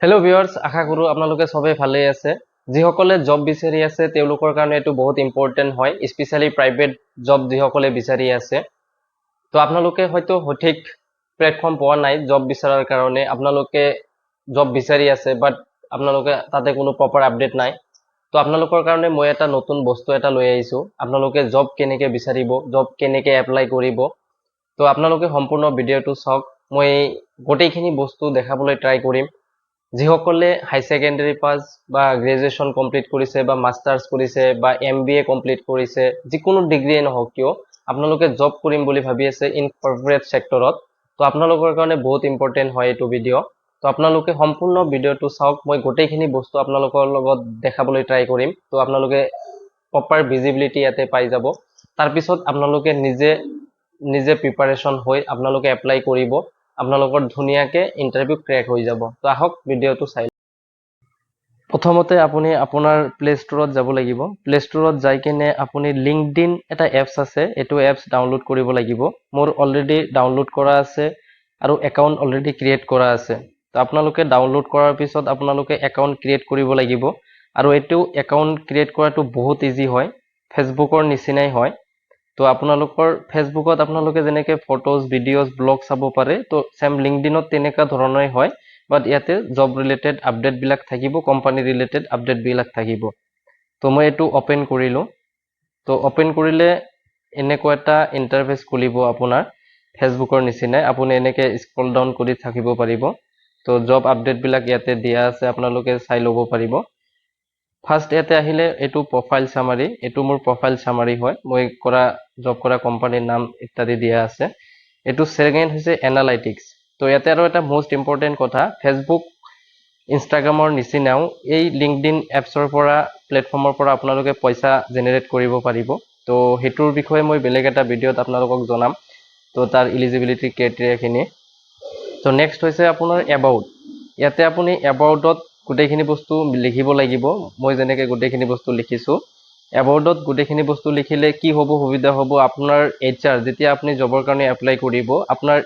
Hello' viewers, আশা কৰোঁ আপোনালোকে সবেই ভালেই আছে। যিসকলে জব বিচাৰি আছে তেওঁলোকৰ কাৰণে এইটো বহুত ইম্পৰ্টেণ্ট হয়, স্পেচিয়েলি প্ৰাইভেট জব যিসকলে বিচাৰি আছে। তো আপোনালোকে হয়তো সঠিক প্লেটফৰ্ম পোৱা নাই জব বিচাৰাৰ কাৰণে। আপোনালোকে জব বিচাৰি আছে বাট আপোনালোকে তাতে কোনো প্ৰপাৰ আপডেট নাই। তো আপোনালোকৰ কাৰণে মই এটা নতুন বস্তু এটা লৈ আহিছোঁ। আপোনালোকে জব কেনেকৈ বিচাৰিব, জব কেনেকৈ এপ্লাই কৰিব। তো আপোনালোকে সম্পূৰ্ণ ভিডিঅ'টো চাওক। মই গোটেইখিনি বস্তু দেখাবলৈ ট্ৰাই কৰিম। যিসকলে হাই ছেকেণ্ডাৰী পাছ বা গ্ৰেজুৱেশ্যন কমপ্লিট কৰিছে বা মাষ্টাৰ্ছ কৰিছে বা MBA কমপ্লিট কৰিছে, যিকোনো ডিগ্ৰীয়ে নহওক কিয় আপোনালোকে জব কৰিম বুলি ভাবি আছে ইন কৰ্পৰেট ছেক্টৰত, তো আপোনালোকৰ কাৰণে বহুত ইম্পৰ্টেণ্ট হয় এইটো ভিডিঅ'। তো আপোনালোকে সম্পূৰ্ণ ভিডিঅ'টো চাওক। মই গোটেইখিনি বস্তু আপোনালোকৰ লগত দেখাবলৈ ট্ৰাই কৰিম। তো আপোনালোকে প্ৰপাৰ ভিজিবিলিটি ইয়াতে পাই যাব। তাৰপিছত আপোনালোকে নিজে প্ৰিপাৰেশ্যন হৈ আপোনালোকে এপ্লাই কৰিব। আপোনালোকৰ ধুনীয়াকে ইণ্টাৰভিউ ক্ৰেক হৈ যাব। তো আহক ভিডিঅ'টো চাই। প্ৰথমতে আপুনি আপোনাৰ প্লে ষ্টৰত যাব লাগিব। প্লে ষ্টৰত যাই কিনে আপুনি লিংকডইন এটা এপছ আছে, এইটো এপছ ডাউনলোড কৰিব লাগিব। মোৰ অলৰেডি ডাউনলোড কৰা আছে আৰু একাউণ্ট অলৰেডি ক্ৰিয়েট কৰা আছে। তো আপোনালোকে ডাউনলোড কৰাৰ পিছত আপোনালোকে একাউণ্ট ক্ৰিয়েট কৰিব লাগিব। আৰু এইটো একাউণ্ট ক্ৰিয়েট কৰাটো বহুত ইজি হয়, ফেচবুকৰ নিচিনাই হয়। তো আপোনালোকৰ ফেচবুকত আপোনালোকে যেনেকৈ ফটোজ, ভিডিঅ'জ, ব্লগ চাব পাৰে, তো চেম লিংকডইনত তেনেকুৱা ধৰণেই হয়। বাট ইয়াতে জব ৰিলেটেড আপডেটবিলাক থাকিব, কোম্পানী ৰিলেটেড আপডেটবিলাক থাকিব। তো মই এইটো অপেন কৰিলোঁ। তো অপেন কৰিলে এনেকুৱা এটা ইণ্টাৰফেচ খুলিব আপোনাৰ ফেচবুকৰ নিচিনাই। আপুনি এনেকৈ স্ক্ৰল ডাউন কৰি থাকিব পাৰিব। তো জব আপডেটবিলাক ইয়াতে দিয়া আছে, আপোনালোকে চাই ল'ব পাৰিব। ফাৰ্ষ্ট ইয়াতে আহিলে এইটো প্ৰফাইল চামাৰি। এইটো মোৰ প্ৰফাইল চামাৰি হয়, মই জব কৰা কোম্পানীৰ নাম ইত্যাদি দিয়া আছে। এইটো ছেকেণ্ড হৈছে এনালাইটিক্স। তো ইয়াতে আৰু এটা মোষ্ট ইম্পৰ্টেণ্ট কথা, ফেচবুক, ইনষ্টাগ্ৰামৰ নিচিনাও এই লিংকডইন এপছৰ পৰা, প্লেটফৰ্মৰ পৰা আপোনালোকে পইচা জেনেৰেট কৰিব পাৰিব। তো সেইটোৰ বিষয়ে মই বেলেগ এটা ভিডিঅ'ত আপোনালোকক জনাম। তো তাৰ ইলিজিবিলিটি ক্ৰাইটেৰিয়াখিনি। তো নেক্সট হৈছে আপোনাৰ এবাউট। ইয়াতে আপুনি এবাউটত গোটেইখিনি বস্তু লিখিব লাগিব। মই যেনেকৈ গোটেইখিনি বস্তু লিখিছোঁ। এবাউটত গোটেইখিনি বস্তু লিখিলে কি হ'ব, সুবিধা হ'ব আপোনাৰ HR, যেতিয়া আপুনি জবৰ কাৰণে এপ্লাই কৰিব, আপোনাৰ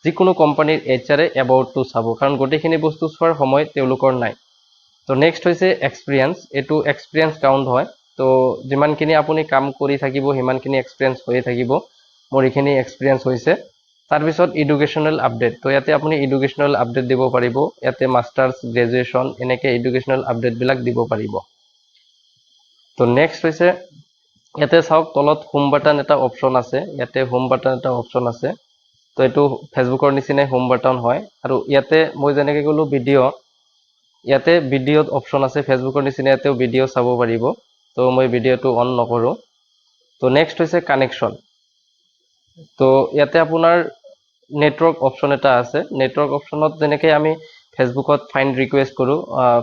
যিকোনো কোম্পানীৰ HR এবাউটটো চাব, কাৰণ গোটেইখিনি বস্তু চোৱাৰ সময় তেওঁলোকৰ নাই। তো নেক্সট হৈছে এক্সপিৰিয়েঞ্চ। এইটো এক্সপিৰিয়েঞ্চ কাউণ্ট হয়। তো যিমানখিনি আপুনি কাম কৰি থাকিব সিমানখিনি এক্সপিৰিয়েঞ্চ হৈয়ে থাকিব। মোৰ এইখিনি এক্সপিৰিয়েঞ্চ হৈছে। তাৰপিছত এডুকেশ্যনেল আপডেট। তো ইয়াতে আপুনি এডুকেশ্যনেল আপডেট দিব পাৰিব। ইয়াতে মাষ্টাৰ্ছ, গ্ৰেজুৱেশ্যন এনেকৈ এডুকেশ্যনেল আপডেটবিলাক দিব পাৰিব। তো নেক্সট হৈছে ইয়াতে চাওক, তলত হোম বাটন এটা অপশ্যন আছে। ইয়াতে হোম বাটন এটা অপশ্যন আছে। তো এইটো ফেচবুকৰ নিচিনাই হোম বাটন হয়। আৰু ইয়াতে মই যেনেকৈ ক'লোঁ ভিডিঅ', ইয়াতে ভিডিঅ'ত অপশ্যন আছে, ফেচবুকৰ নিচিনা ইয়াতেও ভিডিঅ' চাব পাৰিব। তো মই ভিডিঅ'টো অন নকৰোঁ। তো নেক্সট হৈছে কানেকশ্যন। তো ইয়াতে আপোনাৰ নেটৱৰ্ক অপশ্যন এটা আছে। নেটৱৰ্ক অপশ্যনত যেনেকৈ আমি ফেচবুকত ফাইণ্ড ৰিকুৱেষ্ট কৰোঁ,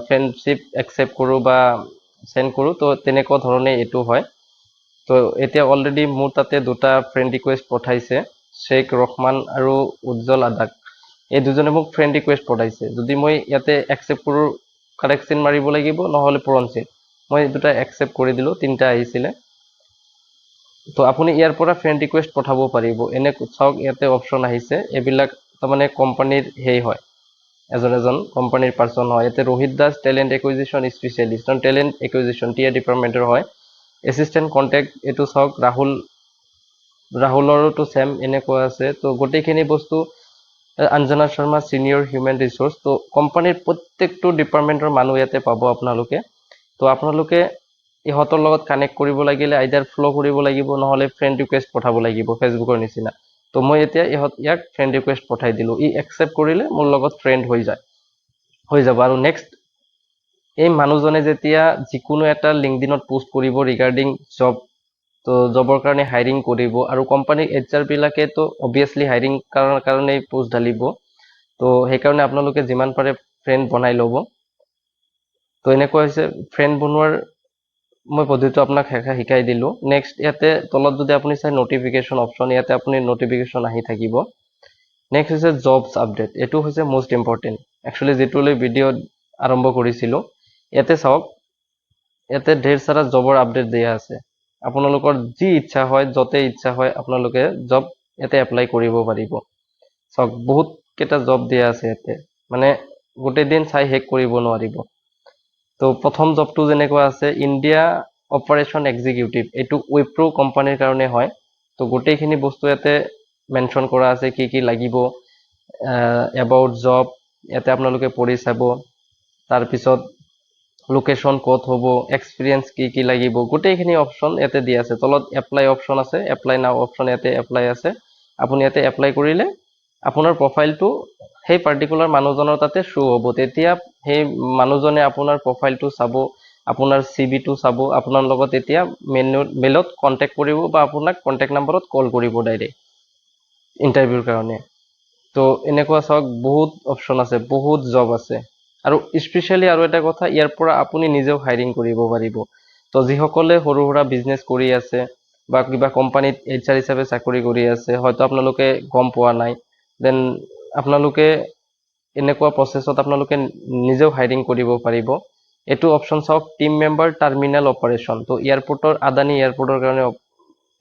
ফ্ৰেণ্ডশ্বিপ একচেপ্ট কৰোঁ বা চেণ্ড কৰোঁ, তো তেনেকুৱা ধৰণে এইটো হয়। তো এতিয়া অলৰেডি মোৰ তাতে দুটা ফ্ৰেণ্ড ৰিকুৱেষ্ট পঠাইছে, শ্বেখ ৰহমান আৰু উজ্জ্বল আদাক। এই দুজনে মোক ফ্ৰেণ্ড ৰিকুৱেষ্ট পঠাইছে। যদি মই ইয়াতে একচেপ্ট কৰোঁ, কাৰেক্ট চিন মাৰিব লাগিব, নহ'লে পূৰণ চিন। মই দুটা একচেপ্ট কৰি দিলোঁ, তিনিটা আহিছিলে। তো আপুনি ইয়াৰ পৰা ফ্ৰেণ্ড ৰিকুৱেষ্ট পঠাব পাৰিব। এনে চাওক ইয়াতে অপশ্যন আহিছে, এইবিলাক তাৰমানে কোম্পানীৰ হয়, এজন কোম্পানীৰ পাৰ্চন হয়। ইয়াতে Rohit Das talent acquisition specialist, talent acquisition টিআৰ ডিপাৰ্টমেণ্টৰ হয়। এছিষ্টেণ্ট কণ্টেক্ট এইটো চাওক, ৰাহুলৰোতো ছেম এনেকুৱা আছে। তো গোটেইখিনি বস্তু, Anjana Sharma senior human resource. তো কোম্পানীৰ প্ৰত্যেকটো ডিপাৰ্টমেণ্টৰ মানুহ ইয়াতে পাব আপোনালোকে। তো আপোনালোকে ইহঁতৰ লগত কানেক্ট কৰিব লাগিলে আইদাৰ ফ্ল' কৰিব লাগিব, নহ'লে ফ্ৰেণ্ড ৰিকুৱেষ্ট পঠাব লাগিব ফেচবুকৰ নিচিনা। তো মই এতিয়া ইয়াক ফ্ৰেণ্ড ৰিকুৱেষ্ট পঠাই দিলোঁ। একচেপ্ট কৰিলে মোৰ লগত ফ্ৰেণ্ড হৈ যাব। আৰু নেক্সট, এই মানুহজনে যেতিয়া যিকোনো এটা লিংকডইনত পোষ্ট কৰিব ৰিগাৰ্ডিং জব, তো জবৰ কাৰণে হাইৰিং কৰিব, আৰু কোম্পানীৰ HR বিলাকেতো অবভিয়াছলি হাইৰিং কাৰণেই পোষ্ট ঢালিব। তো সেইকাৰণে আপোনালোকে যিমান পাৰে ফ্ৰেণ্ড বনাই ল'ব। তো এনেকুৱা হৈছে, ফ্ৰেণ্ড বনোৱাৰ মই পদ্ধতিটো আপোনাক শিকাই দিলোঁ। নেক্সট ইয়াতে তলত যদি আপুনি চাই নটিফিকেশ্যন অপশ্যন, ইয়াতে আপুনি নটিফিকেশ্যন আহি থাকিব। নেক্সট হৈছে জবছ আপডেট। এইটো হৈছে মষ্ট ইম্পৰ্টেণ্ট, একচুৱেলি যিটোলৈ ভিডিঅ' আৰম্ভ কৰিছিলোঁ। ইয়াতে চাওক, ইয়াতে ঢেৰ সাৰা জবৰ আপডেট দিয়া আছে। আপোনালোকৰ যি ইচ্ছা হয়, য'তে ইচ্ছা হয় আপোনালোকে জব ইয়াতে এপ্লাই কৰিব পাৰিব। চাওক বহুত কেইটা জব দিয়া আছে ইয়াতে, মানে গোটেই দিন চাই শেষ কৰিব নোৱাৰিব। তো প্ৰথম জবটো যেনেকুৱা আছে ইণ্ডিয়া অপাৰেশ্যন এক্সিকিউটিভ, এইটো উইপ্ৰো কোম্পানীৰ কাৰণে হয়। তো গোটেইখিনি বস্তু ইয়াতে মেনশ্যন কৰা আছে, কি কি লাগিব, এবাউট জব ইয়াতে আপোনালোকে পঢ়ি চাব। তাৰপিছত লোকেশ্যন ক'ত হ'ব, এক্সপিৰিয়েঞ্চ কি কি লাগিব, গোটেইখিনি অপশ্যন ইয়াতে দিয়া আছে। তলত এপ্লাই অপশ্যন আছে, এপ্লাই নাও অপশ্যন ইয়াতে এপ্লাই আছে। আপুনি ইয়াতে এপ্লাই কৰিলে আপোনাৰ প্ৰফাইলটো সেই পাৰ্টিকুলাৰ মানুহজনৰ তাতে শ্ব' হ'ব। তেতিয়া সেই মানুহজনে আপোনাৰ প্ৰফাইলটো চাব, আপোনাৰ CV টো চাব, আপোনাৰ লগত তেতিয়া মেইলত কণ্টেক্ট কৰিব বা আপোনাক কণ্টেক্ট নাম্বাৰত কল কৰিব ডাইৰেক্ট ইণ্টাৰভিউৰ কাৰণে। তো এনেকুৱা চাওক বহুত অপশ্যন আছে, বহুত জব আছে। আৰু স্পেচিয়েলি আৰু এটা কথা, ইয়াৰ পৰা আপুনি নিজেও হাইৰিং কৰিব পাৰিব। তো যিসকলে সৰু সুৰা বিজনেছ কৰি আছে বা কিবা কোম্পানীত HR হিচাপে চাকৰি কৰি আছে, হয়তো আপোনালোকে গম পোৱা নাই, দেন আপোনালোকে এনেকুৱা প্ৰচেছত আপোনালোকে নিজেও হাইৰিং কৰিব পাৰিব। এইটো অপশ্যন চাওক, টিম মেম্বাৰ টাৰ্মিনেল অপাৰেশ্যন। তো এয়াৰপৰ্টৰ আদানী এয়াৰপৰ্টৰ কাৰণে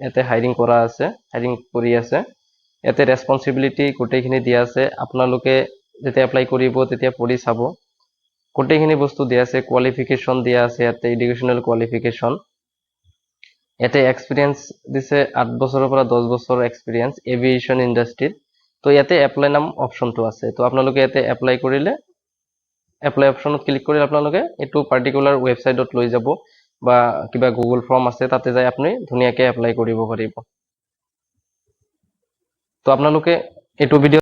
ইয়াতে হাইৰিং কৰা আছে, হাইৰিং কৰি আছে। ইয়াতে ৰেছপনচিবিলিটি গোটেইখিনি দিয়া আছে। আপোনালোকে যেতিয়া এপ্লাই কৰিব তেতিয়া পঢ়ি চাব, গোটেইখিনি বস্তু দিয়া আছে। কোৱালিফিকেশ্যন দিয়া আছে ইয়াতে, এডুকেশ্যনেল কোৱালিফিকেশ্যন। ইয়াতে এক্সপিৰিয়েঞ্চ দিছে 8 বছৰৰ পৰা 10 বছৰৰ এক্সপিৰিয়েঞ্চ এভিয়েশ্যন ইণ্ডাষ্ট্ৰীত। তো ইয়াতে এপ্লাই নাম অপশ্যনটো আছে। তো আপোনালোকে ইয়াতে এপ্লাই কৰিলে, এপ্লাই অপশ্যনত ক্লিক কৰিলে আপোনালোকে এইটো পাৰ্টিকুলাৰ ৱেবছাইটত লৈ যাব বা কিবা গুগল ফৰ্ম আছে তাতে যাই আপুনি ধুনীয়াকৈ এপ্লাই কৰিব পাৰিব। তো আপোনালোকে এইটো ভিডিঅ'